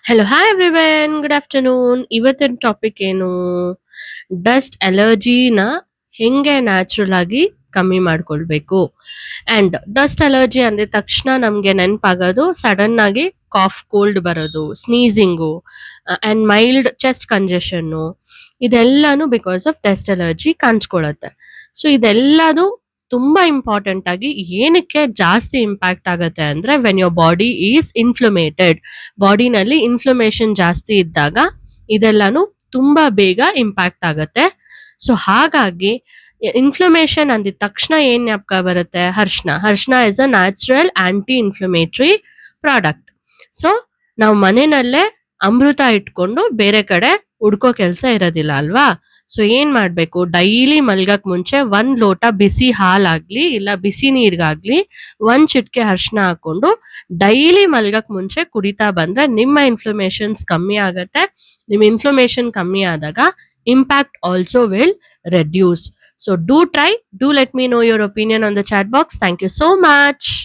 Hello hi everyone good afternoon. ಇವತ್ತಿನ topic ಏನು, dust ಅಲರ್ಜಿನ ಹೆಂಗೆ ನ್ಯಾಚುರಲ್ ಆಗಿ ಕಮ್ಮಿ ಮಾಡ್ಕೊಳ್ಬೇಕು. ಅಂಡ್ ಡಸ್ಟ್ ಅಲರ್ಜಿ ಅಂದಿದ ತಕ್ಷಣ ನಮ್ಗೆ ನೆನಪಾಗೋದು ಸಡನ್ ಆಗಿ ಕಾಫ್ ಕೋಲ್ಡ್ ಬರೋದು, ಸ್ನೀಸಿಂಗು ಅಂಡ್ ಮೈಲ್ಡ್ ಚೆಸ್ಟ್ ಕಂಜೆಷನ್ನು. ಇದೆಲ್ಲಾನು ಬಿಕಾಸ್ ಆಫ್ ಡಸ್ಟ್ ಅಲರ್ಜಿ ಕಾಣಿಸ್ಕೊಳತ್ತೆ. ಸೊ ಇದೆಲ್ಲದು ತುಂಬಾ ಇಂಪಾರ್ಟೆಂಟ್ ಆಗಿ ಏನಕ್ಕೆ ಜಾಸ್ತಿ ಇಂಪ್ಯಾಕ್ಟ್ ಆಗತ್ತೆ ಅಂದ್ರೆ when your body is inflamed. ಬಾಡಿನಲ್ಲಿ ಇನ್ಫ್ಲಮೇಷನ್ ಜಾಸ್ತಿ ಇದ್ದಾಗ ಇದೆಲ್ಲಾನು ತುಂಬಾ ಬೇಗ ಇಂಪ್ಯಾಕ್ಟ್ ಆಗತ್ತೆ. ಸೊ ಹಾಗಾಗಿ ಇನ್ಫ್ಲಮೇಷನ್ ಅಂದಿದ ತಕ್ಷಣ ಏನ್ ಜ್ಞಾಪಕ ಬರುತ್ತೆ, ಅರ್ಶನ is a natural anti inflammatory product. So ನಾವು ಮನೆಯಲ್ಲೇ ಅಮೃತ ಇಟ್ಕೊಂಡು ಬೇರೆ ಕಡೆ ಹುಡ್ಕೋ ಕೆಲಸ ಇರೋದಿಲ್ಲ ಅಲ್ವಾ. ಸೊ ಏನ್ ಮಾಡ್ಬೇಕು, ಡೈಲಿ ಮಲ್ಗಕ್ ಮುಂಚೆ 1 ಲೋಟ ಬಿಸಿ ಹಾಲಾಗ್ಲಿ ಇಲ್ಲ ಬಿಸಿ ನೀರ್ಗಾಗ್ಲಿ 1 ಚಿಟಿಕೆ ಅರ್ಶನ ಹಾಕೊಂಡು ಡೈಲಿ ಮಲ್ಗಕ್ ಮುಂಚೆ ಕುಡಿತಾ ಬಂದ್ರೆ ನಿಮ್ಮ ಇನ್ಫ್ಲಮೇಷನ್ಸ್ ಕಮ್ಮಿ ಆಗತ್ತೆ. ನಿಮ್ ಇನ್ಫ್ಲಮೇಷನ್ ಕಮ್ಮಿ ಆದಾಗ impact also will reduce. So do try, do let me know your opinion on the chat box. Thank you so much.